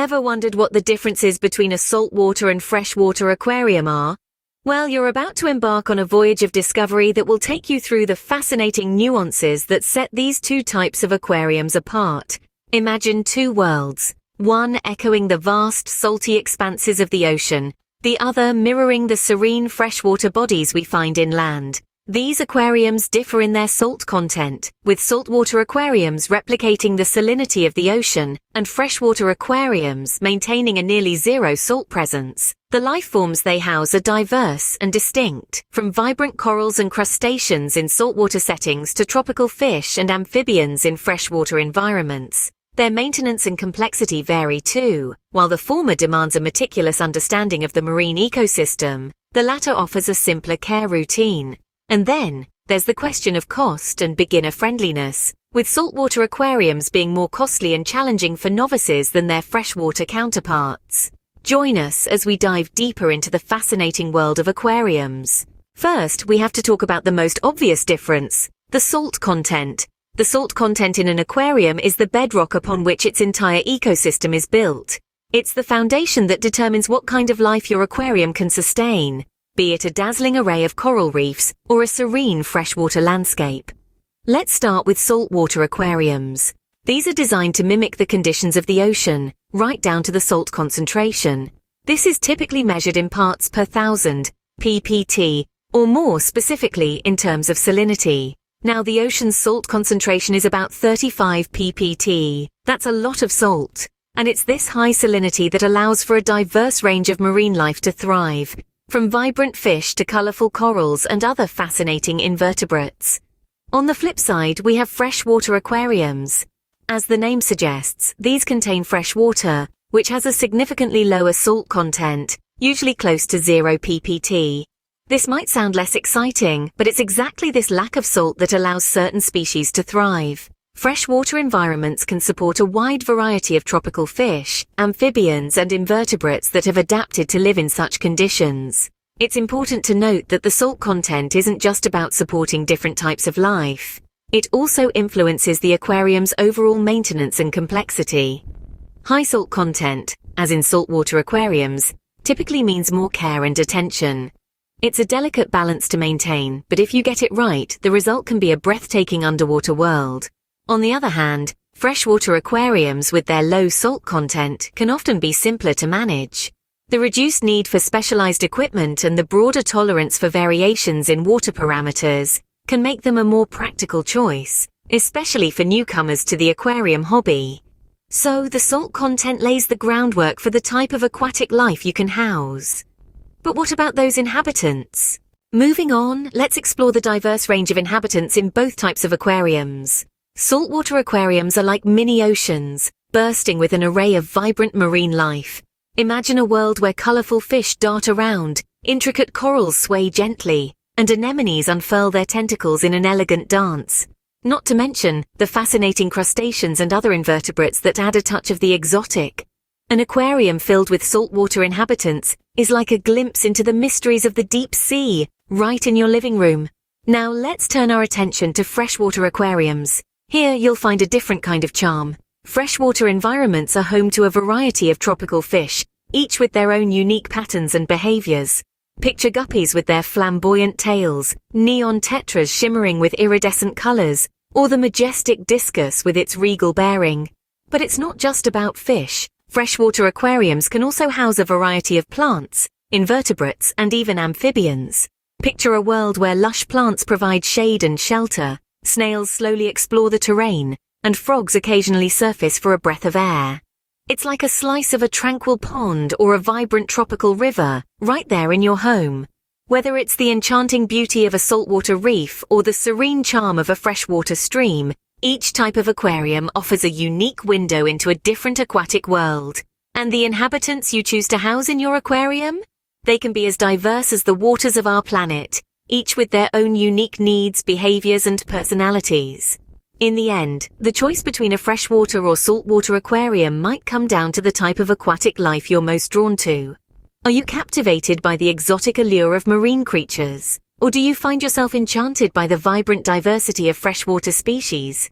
Ever wondered what the differences between a saltwater and freshwater aquarium are? Well, you're about to embark on a voyage of discovery that will take you through the fascinating nuances that set these two types of aquariums apart. Imagine two worlds, one echoing the vast, salty expanses of the ocean, the other mirroring the serene freshwater bodies we find inland. These aquariums differ in their salt content, with saltwater aquariums replicating the salinity of the ocean, and freshwater aquariums maintaining a nearly zero salt presence. The life forms they house are diverse and distinct, from vibrant corals and crustaceans in saltwater settings to tropical fish and amphibians in freshwater environments. Their maintenance and complexity vary too. While the former demands a meticulous understanding of the marine ecosystem, the latter offers a simpler care routine. And then, there's the question of cost and beginner-friendliness, with saltwater aquariums being more costly and challenging for novices than their freshwater counterparts. Join us as we dive deeper into the fascinating world of aquariums. First, we have to talk about the most obvious difference, the salt content. The salt content in an aquarium is the bedrock upon which its entire ecosystem is built. It's the foundation that determines what kind of life your aquarium can sustain, be it a dazzling array of coral reefs or a serene freshwater landscape. Let's start with saltwater aquariums. These are designed to mimic the conditions of the ocean, right down to the salt concentration. This is typically measured in parts per thousand, ppt, or more specifically in terms of salinity. Now, the ocean's salt concentration is about 35 ppt. That's a lot of salt. And it's this high salinity that allows for a diverse range of marine life to thrive, from vibrant fish to colorful corals and other fascinating invertebrates. On the flip side, we have freshwater aquariums. As the name suggests, these contain fresh water, which has a significantly lower salt content, usually close to 0 ppt. This might sound less exciting, but it's exactly this lack of salt that allows certain species to thrive. Freshwater environments can support a wide variety of tropical fish, amphibians, and invertebrates that have adapted to live in such conditions. It's important to note that the salt content isn't just about supporting different types of life. It also influences the aquarium's overall maintenance and complexity. High salt content, as in saltwater aquariums, typically means more care and attention. It's a delicate balance to maintain, but if you get it right, the result can be a breathtaking underwater world. On the other hand, freshwater aquariums with their low salt content can often be simpler to manage. The reduced need for specialized equipment and the broader tolerance for variations in water parameters can make them a more practical choice, especially for newcomers to the aquarium hobby. So, the salt content lays the groundwork for the type of aquatic life you can house. But what about those inhabitants? Moving on, let's explore the diverse range of inhabitants in both types of aquariums. Saltwater aquariums are like mini oceans, bursting with an array of vibrant marine life. Imagine a world where colorful fish dart around, intricate corals sway gently, and anemones unfurl their tentacles in an elegant dance. Not to mention the fascinating crustaceans and other invertebrates that add a touch of the exotic. An aquarium filled with saltwater inhabitants is like a glimpse into the mysteries of the deep sea, right in your living room. Now let's turn our attention to freshwater aquariums. Here you'll find a different kind of charm. Freshwater environments are home to a variety of tropical fish, each with their own unique patterns and behaviors. Picture guppies with their flamboyant tails, neon tetras shimmering with iridescent colors, or the majestic discus with its regal bearing. But it's not just about fish. Freshwater aquariums can also house a variety of plants, invertebrates, and even amphibians. Picture a world where lush plants provide shade and shelter, snails slowly explore the terrain, and frogs occasionally surface for a breath of air. It's like a slice of a tranquil pond or a vibrant tropical river, right there in your home. Whether it's the enchanting beauty of a saltwater reef or the serene charm of a freshwater stream, each type of aquarium offers a unique window into a different aquatic world. And the inhabitants you choose to house in your aquarium? They can be as diverse as the waters of our planet, each with their own unique needs, behaviors, and personalities. In the end, the choice between a freshwater or saltwater aquarium might come down to the type of aquatic life you're most drawn to. Are you captivated by the exotic allure of marine creatures? Or do you find yourself enchanted by the vibrant diversity of freshwater species?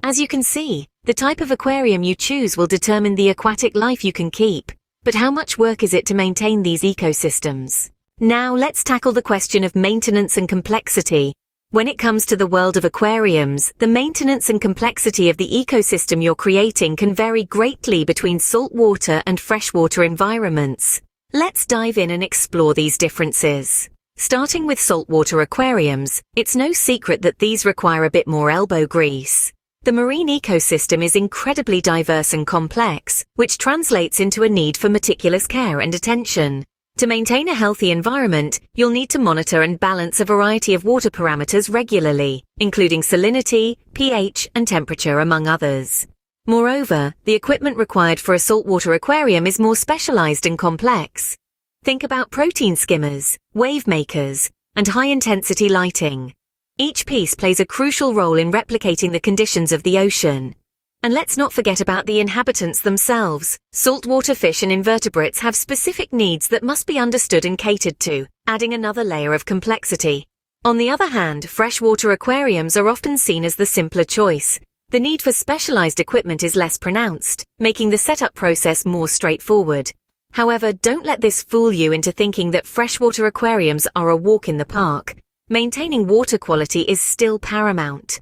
As you can see, the type of aquarium you choose will determine the aquatic life you can keep. But how much work is it to maintain these ecosystems? Now let's tackle the question of maintenance and complexity. When it comes to the world of aquariums, the maintenance and complexity of the ecosystem you're creating can vary greatly between saltwater and freshwater environments. Let's dive in and explore these differences. Starting with saltwater aquariums, it's no secret that these require a bit more elbow grease. The marine ecosystem is incredibly diverse and complex, which translates into a need for meticulous care and attention. To maintain a healthy environment, you'll need to monitor and balance a variety of water parameters regularly, including salinity, pH, and temperature, among others. Moreover, the equipment required for a saltwater aquarium is more specialized and complex. Think about protein skimmers, wave makers, and high-intensity lighting. Each piece plays a crucial role in replicating the conditions of the ocean. And let's not forget about the inhabitants themselves. Saltwater fish and invertebrates have specific needs that must be understood and catered to, adding another layer of complexity. On the other hand, freshwater aquariums are often seen as the simpler choice. The need for specialized equipment is less pronounced, making the setup process more straightforward. However, don't let this fool you into thinking that freshwater aquariums are a walk in the park. Maintaining water quality is still paramount.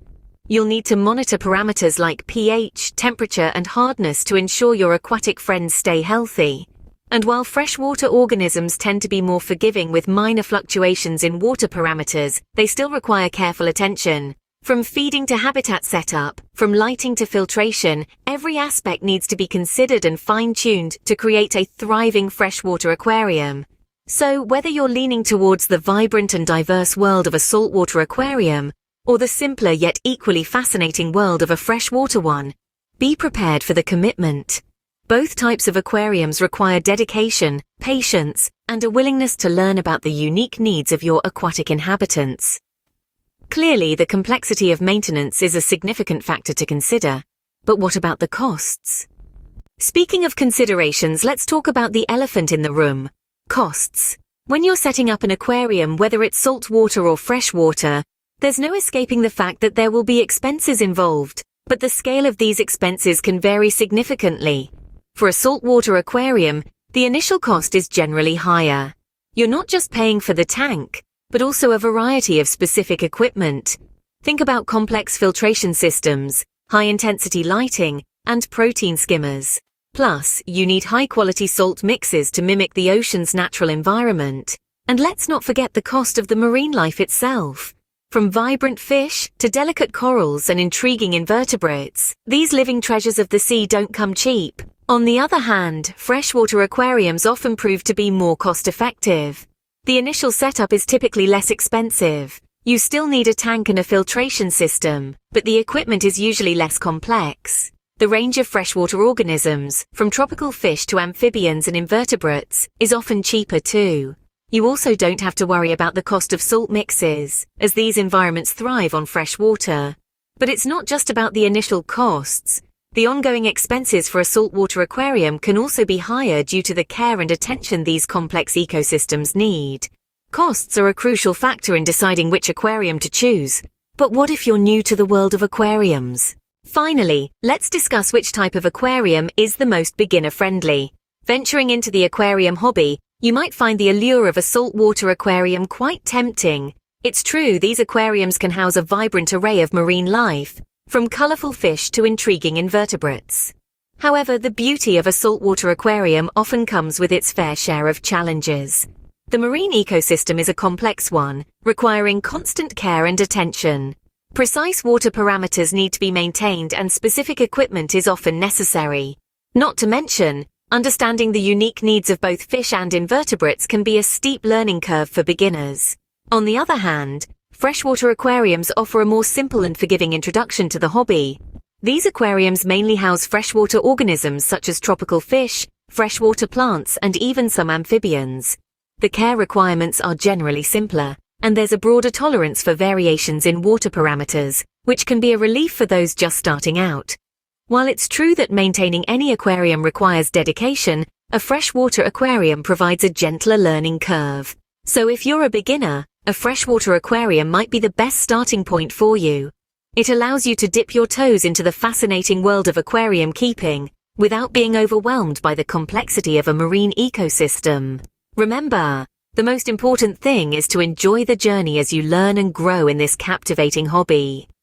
You'll need to monitor parameters like pH, temperature, and hardness to ensure your aquatic friends stay healthy. And while freshwater organisms tend to be more forgiving with minor fluctuations in water parameters, they still require careful attention. From feeding to habitat setup, from lighting to filtration, every aspect needs to be considered and fine-tuned to create a thriving freshwater aquarium. So, whether you're leaning towards the vibrant and diverse world of a saltwater aquarium, or the simpler yet equally fascinating world of a freshwater one, be prepared for the commitment. Both types of aquariums require dedication, patience, and a willingness to learn about the unique needs of your aquatic inhabitants. Clearly, the complexity of maintenance is a significant factor to consider. But what about the costs? Speaking of considerations, let's talk about the elephant in the room. Costs. When you're setting up an aquarium, whether it's saltwater or freshwater, there's no escaping the fact that there will be expenses involved, but the scale of these expenses can vary significantly. For a saltwater aquarium, the initial cost is generally higher. You're not just paying for the tank, but also a variety of specific equipment. Think about complex filtration systems, high-intensity lighting, and protein skimmers. Plus, you need high-quality salt mixes to mimic the ocean's natural environment. And let's not forget the cost of the marine life itself. From vibrant fish to delicate corals and intriguing invertebrates, these living treasures of the sea don't come cheap. On the other hand, freshwater aquariums often prove to be more cost-effective. The initial setup is typically less expensive. You still need a tank and a filtration system, but the equipment is usually less complex. The range of freshwater organisms, from tropical fish to amphibians and invertebrates, is often cheaper too. You also don't have to worry about the cost of salt mixes, as these environments thrive on fresh water. But it's not just about the initial costs. The ongoing expenses for a saltwater aquarium can also be higher due to the care and attention these complex ecosystems need. Costs are a crucial factor in deciding which aquarium to choose. But what if you're new to the world of aquariums? Finally, let's discuss which type of aquarium is the most beginner-friendly. Venturing into the aquarium hobby, you might find the allure of a saltwater aquarium quite tempting. It's true, these aquariums can house a vibrant array of marine life, from colorful fish to intriguing invertebrates. However, the beauty of a saltwater aquarium often comes with its fair share of challenges. The marine ecosystem is a complex one, requiring constant care and attention. Precise water parameters need to be maintained and specific equipment is often necessary. Not to mention, understanding the unique needs of both fish and invertebrates can be a steep learning curve for beginners. On the other hand, freshwater aquariums offer a more simple and forgiving introduction to the hobby. These aquariums mainly house freshwater organisms such as tropical fish, freshwater plants, and even some amphibians. The care requirements are generally simpler, and there's a broader tolerance for variations in water parameters, which can be a relief for those just starting out. While it's true that maintaining any aquarium requires dedication, a freshwater aquarium provides a gentler learning curve. So if you're a beginner, a freshwater aquarium might be the best starting point for you. It allows you to dip your toes into the fascinating world of aquarium keeping without being overwhelmed by the complexity of a marine ecosystem. Remember, the most important thing is to enjoy the journey as you learn and grow in this captivating hobby.